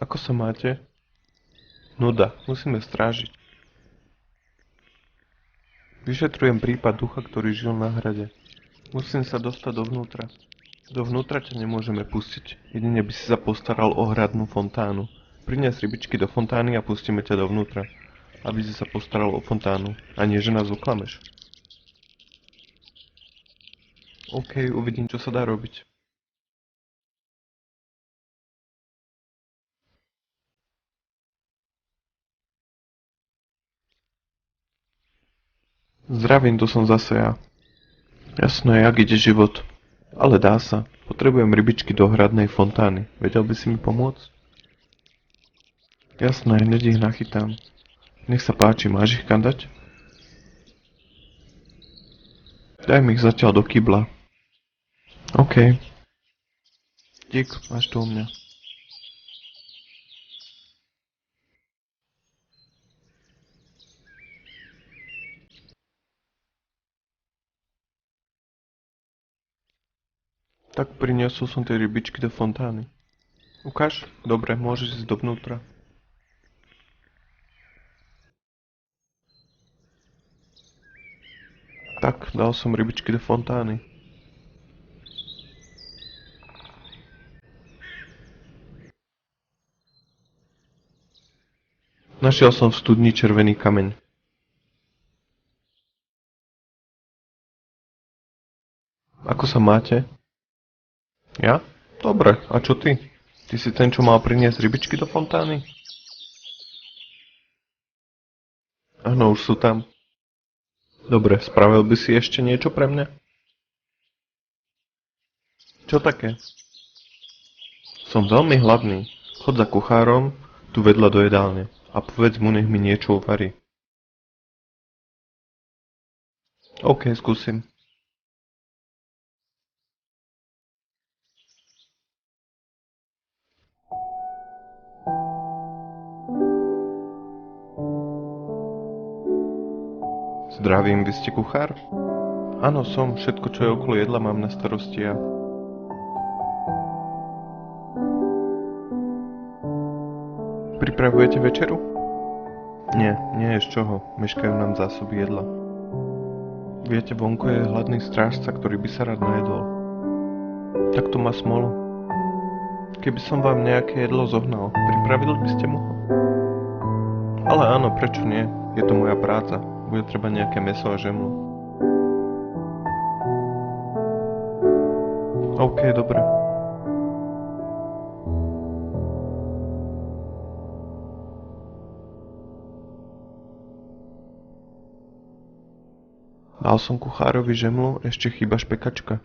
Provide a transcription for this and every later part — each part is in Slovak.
Ako sa máte? Nuda, musíme strážiť. Vyšetrujem prípad ducha, ktorý žil na hrade. Musím sa dostať dovnútra. Dovnútra ťa nemôžeme pustiť. Jedine by si sa postaral o hradnú fontánu. Prinies rybičky do fontány a pustíme ťa dovnútra. Aby si sa postaral o fontánu. A nie, že nás oklameš. OK, uvidím, čo sa dá robiť. Zdravím, to som zase ja. Jasné, jak ide život. Ale dá sa. Potrebujem rybičky do hradnej fontány. Vedel by si mi pomôcť? Jasné, hneď ich nachytám. Nech sa páči, máš ich kam dať? Daj mi ich zatiaľ do kybla. OK. Dík, máš tu u mňa. Tak priniesol som tie rybičky do fontány. Ukáž? Dobre, môžeš ísť dovnútra. Tak, dal som rybičky do fontány. Našiel som v studni červený kameň. Ako sa máte? Ja? Dobre, a čo ty? Ty si ten, čo mal priniesť rybičky do fontány? Áno, už sú tam. Dobre, spravil by si ešte niečo pre mňa? Čo také? Som veľmi hladný. Chod za kuchárom, tu vedľa do jedálne. A povedz mu, nech mi niečo uvarí. OK, skúsim. Zdravím, vy ste kuchár? Áno, som. Všetko, čo je okolo jedla, mám na starosti ja. Pripravujete večeru? Nie, nie je z čoho. Meškajú nám zásoby jedla. Viete, vonko je hladný strážca, ktorý by sa rád najedol. Tak to má smolu. Keby som vám nejaké jedlo zohnal, pripravili by ste mu ho? Ale áno, prečo nie? Je to moja práca. Bude treba nejaké mäso a žemlu. OK, dobre. Dal som kuchárovi žemlu, ešte chýba špekačka.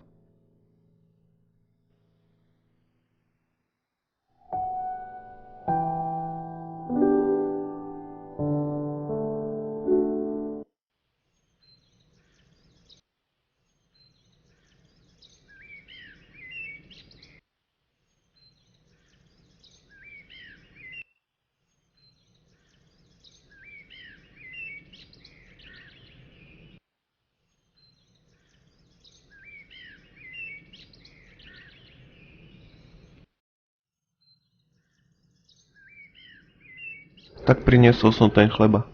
Tak priniesol som ten chleba.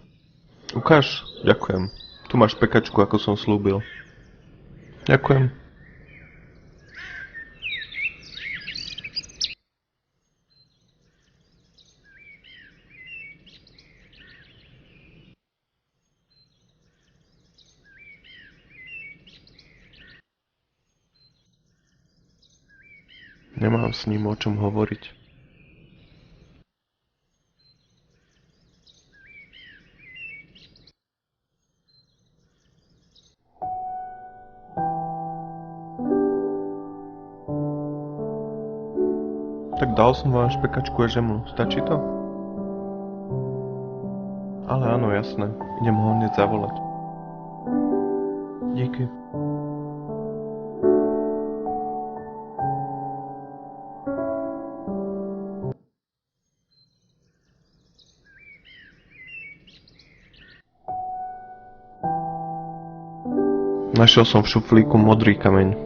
Ukáž? Ďakujem. Tu máš pekačku, ako som slúbil. Ďakujem. Nemám s ním o čom hovoriť. Tak dal som vám špekačku a žemlu. Stačí to? Ale áno, jasné. Idem ho hneď zavolať. Díky. Našiel som v šuflíku modrý kameň.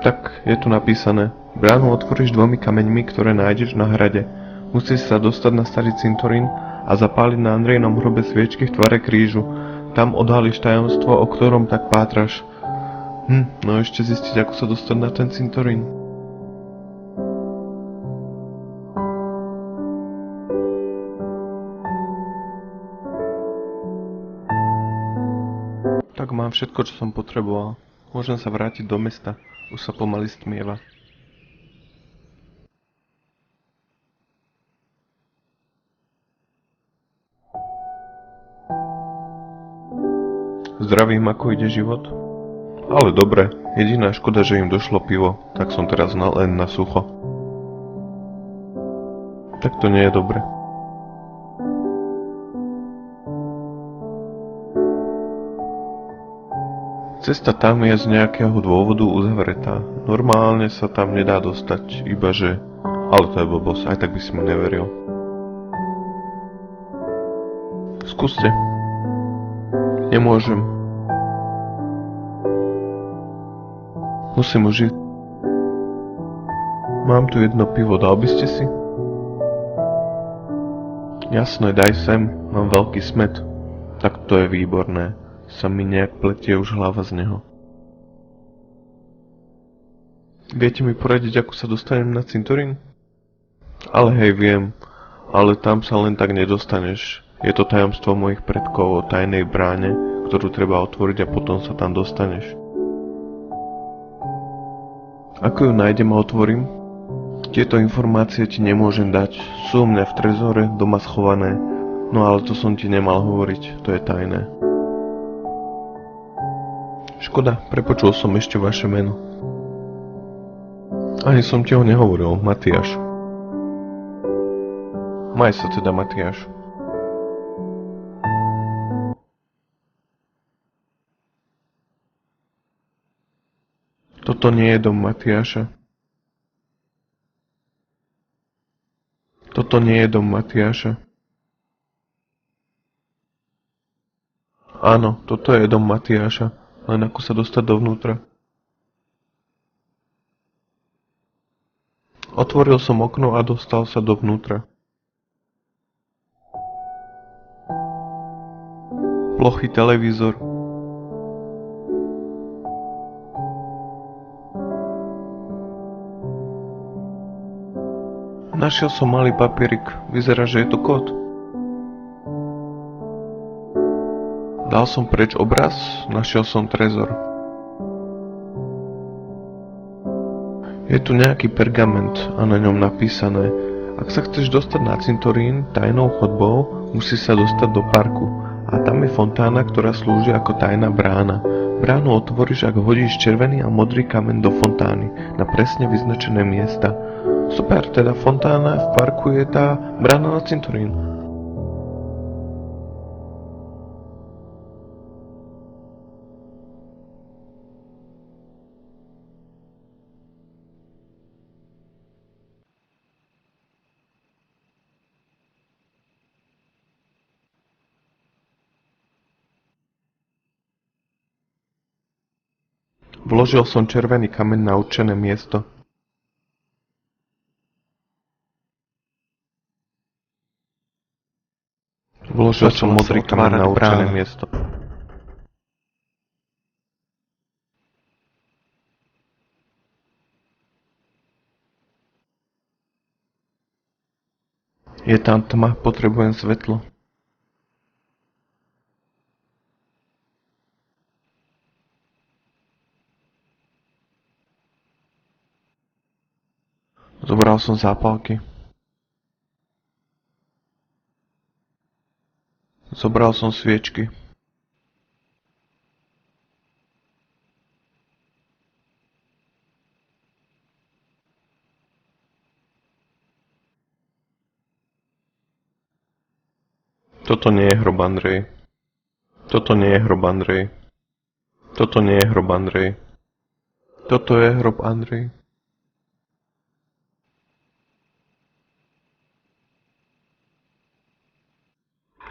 Tak, je tu napísané. Bránu otvoríš 2 kameňmi, ktoré nájdeš na hrade. Musí sa dostať na starý cintorín a zapáliť na Andrejinom hrobe sviečky v tvare krížu. Tam odhalíš tajomstvo, o ktorom tak pátraš. No ešte zistiť, ako sa dostať na ten cintorín. Tak mám všetko, čo som potreboval. Môžem sa vrátiť do mesta. Už sa pomaly stmieva. Zdravím, ako ide život? Ale dobre, jediná škoda, že im došlo pivo, tak som teraz len na sucho. Tak to nie je dobre. Cesta tam je z nejakého dôvodu uzavretá. Normálne sa tam nedá dostať, ibaže... Ale to je blbosť, aj tak by si mi neveril. Skúste. Nemôžem. Musím užiť. Mám tu jedno pivo, dal by ste si? Jasné, daj sem, mám veľký smet. Tak to je výborné. Sa mi nejak pletie už hlava z neho. Viete mi poradiť, ako sa dostanem na cintorín? Ale hej, viem. Ale tam sa len tak nedostaneš. Je to tajomstvo mojich predkov o tajnej bráne, ktorú treba otvoriť a potom sa tam dostaneš. Ako ju nájdem a otvorím? Tieto informácie ti nemôžem dať. Sú u mňa v trezore, doma schované. No ale to som ti nemal hovoriť, to je tajné. Škoda, prepočul som ešte vaše meno. Ani som ti ho nehovoril, Matiáš. Maj sa teda, Matiáš. Toto nie je dom Matiáša. Toto nie je dom Matiáša. Áno, toto je dom Matiáša. Len ako sa dostať dovnútra. Otvoril som okno a dostal sa dovnútra. Plochý televízor. Našiel som malý papierik. Vyzerá, že je to kód. Dal som preč obraz, našiel som trezor. Je tu nejaký pergament a na ňom napísané: ak sa chceš dostať na cintorín tajnou chodbou, musíš sa dostať do parku. A tam je fontána, ktorá slúži ako tajná brána. Bránu otvoríš, ak hodíš červený a modrý kameň do fontány na presne vyznačené miesta. Super, teda fontána v parku je tá brána na cintorín. Vložil som červený kameň na určené miesto. Vložil som modrý kameň na určené miesto. Je tam tma, potrebujem svetlo. Zobral som zápalky. Zobral som sviečky. Toto nie je hrob, Andrej. Toto nie je hrob, Andrej. Toto nie je hrob, Andrej. Toto je hrob, Andrej.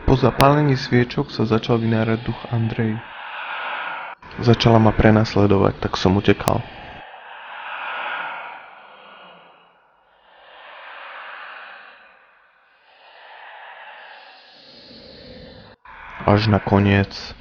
Po zapálení sviečok sa začal vynárať duch Andrej. Začala ma prenasledovať, tak som utekal. Až nakoniec